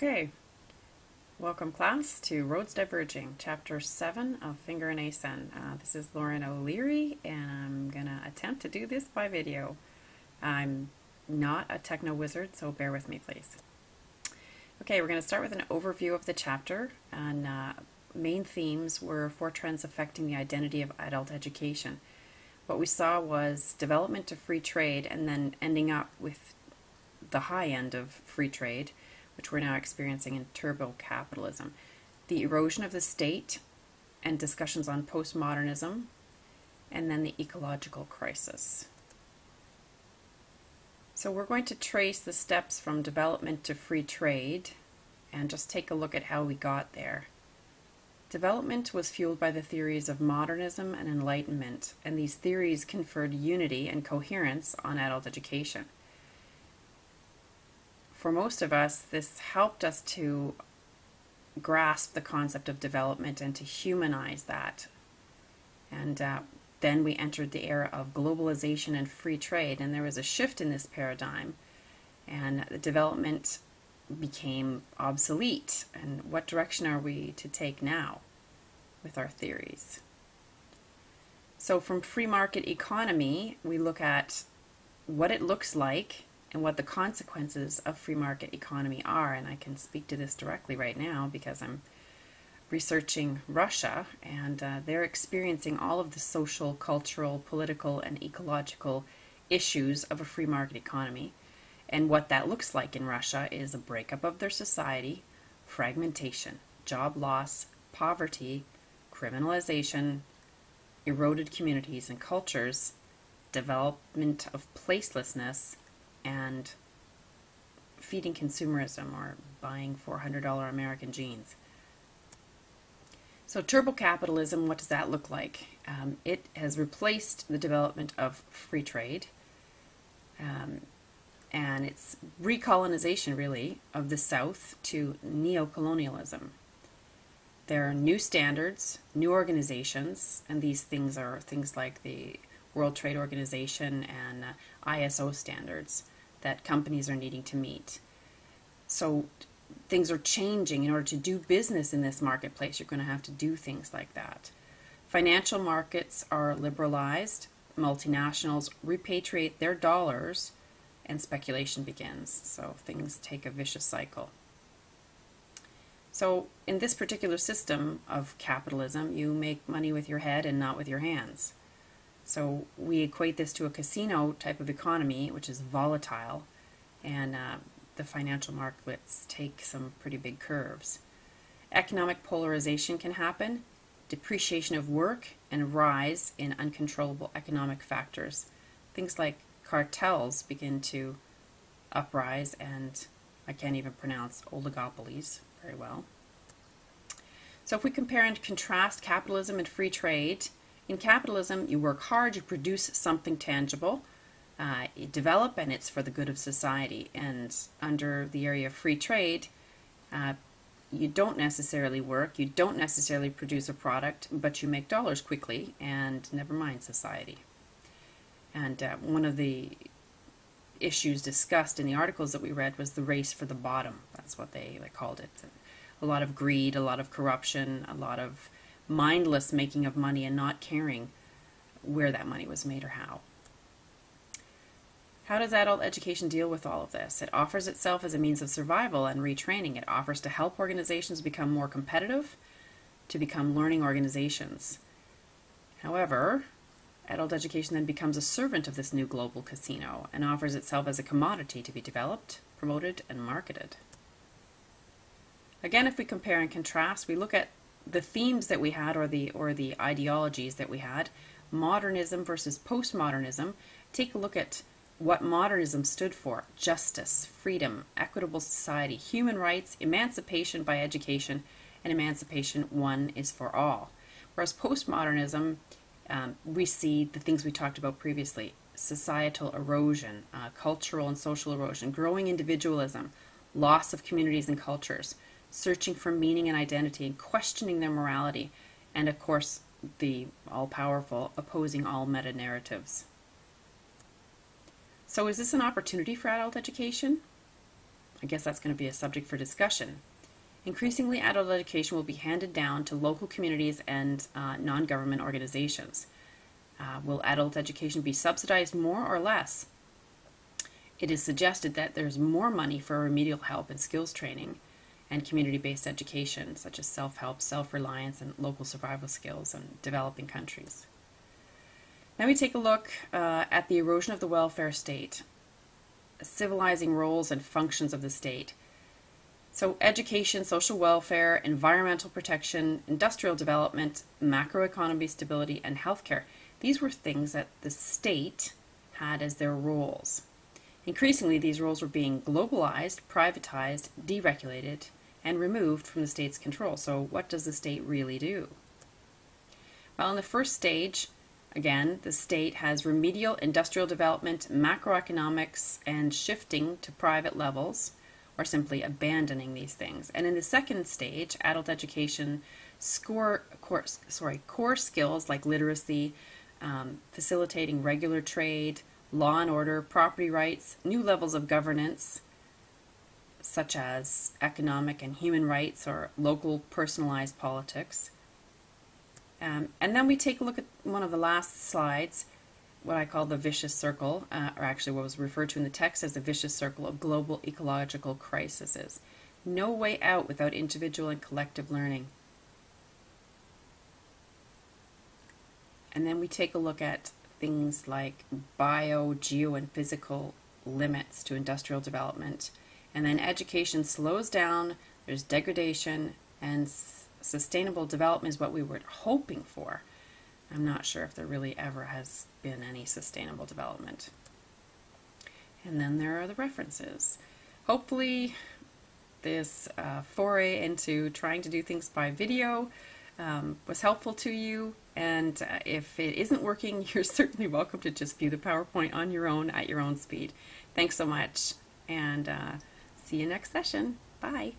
Okay, welcome class to Roads Diverging, Chapter 7 of Finger and Asun. This is Lauren O'Leary, and I'm going to attempt to do this by video. I'm not a techno wizard, so bear with me, please. Okay, we're going to start with an overview of the chapter, and main themes were 4 trends affecting the identity of adult education. What we saw was development of free trade, and then ending up with the high end of free trade, which we're now experiencing in turbo capitalism, the erosion of the state, and discussions on postmodernism, and then the ecological crisis. So we're going to trace the steps from development to free trade and just take a look at how we got there. Development was fueled by the theories of modernism and enlightenment, and these theories conferred unity and coherence on adult education. For most of us, this helped us to grasp the concept of development and to humanize that. And then we entered the era of globalization and free trade, and there was a shift in this paradigm, and the development became obsolete. And what direction are we to take now with our theories? So from free market economy, we look at what it looks like and what the consequences of free market economy are. And I can speak to this directly right now because I'm researching Russia, and they're experiencing all of the social, cultural, political, and ecological issues of a free market economy. And what that looks like in Russia is a breakup of their society, fragmentation, job loss, poverty, criminalization, eroded communities and cultures, development of placelessness, and feeding consumerism, or buying $400 American jeans. So turbo capitalism, what does that look like? It has replaced the development of free trade, and it's recolonization, really, of the South to neocolonialism. There are new standards, new organizations, and these things are things like the World Trade Organization and ISO standards that companies are needing to meet. So things are changing. In order to do business in this marketplace, you're going to have to do things like that. Financial markets are liberalized, multinationals repatriate their dollars, and speculation begins. So things take a vicious cycle. So in this particular system of capitalism, you make money with your head and not with your hands. So we equate this to a casino type of economy, which is volatile, and the financial markets take some pretty big curves. Economic polarization can happen, depreciation of work, and rise in uncontrollable economic factors. Things like cartels begin to uprise, and I can't even pronounce oligopolies very well. So if we compare and contrast capitalism and free trade, in capitalism, you work hard, you produce something tangible, you develop, and it's for the good of society. And under the area of free trade, you don't necessarily work, you don't necessarily produce a product, but you make dollars quickly, and never mind society. And one of the issues discussed in the articles that we read was the race for the bottom. That's what they called it. A lot of greed, a lot of corruption, a lot of mindless making of money and not caring where that money was made or how. How does adult education deal with all of this? It offers itself as a means of survival and retraining. It offers to help organizations become more competitive, to become learning organizations. However, adult education then becomes a servant of this new global casino and offers itself as a commodity to be developed, promoted, and marketed. Again, if we compare and contrast, we look at the themes that we had, or the ideologies that we had, modernism versus postmodernism. Take a look at what modernism stood for: justice, freedom, equitable society, human rights, emancipation by education, and emancipation one is for all. Whereas postmodernism, we see the things we talked about previously: societal erosion, cultural and social erosion, growing individualism, loss of communities and cultures, searching for meaning and identity and questioning their morality, and of course the all-powerful opposing all meta-narratives. So is this an opportunity for adult education? I guess that's going to be a subject for discussion. Increasingly, adult education will be handed down to local communities and non-government organizations. Will adult education be subsidized more or less? It is suggested that there's more money for remedial help and skills training and community-based education, such as self-help, self-reliance, and local survival skills in developing countries. Now we take a look at the erosion of the welfare state, civilizing roles and functions of the state. So education, social welfare, environmental protection, industrial development, macroeconomy stability, and healthcare. These were things that the state had as their roles. Increasingly, these roles were being globalized, privatized, deregulated, and removed from the state's control. So what does the state really do? Well, in the first stage, again, the state has remedial industrial development, macroeconomics, and shifting to private levels, or simply abandoning these things. And in the second stage, adult education, core skills like literacy, facilitating regular trade, law and order, property rights, new levels of governance, such as economic and human rights or local personalized politics. And then we take a look at one of the last slides, what I call the vicious circle, or actually what was referred to in the text as the vicious circle of global ecological crises. No way out without individual and collective learning. And then we take a look at things like bio, geo, and physical limits to industrial development. And then education slows down, there's degradation, and sustainable development is what we were hoping for. I'm not sure if there really ever has been any sustainable development. And then there are the references. Hopefully this foray into trying to do things by video was helpful to you. And if it isn't working, you're certainly welcome to just view the PowerPoint on your own at your own speed. Thanks so much, and see you next session. Bye.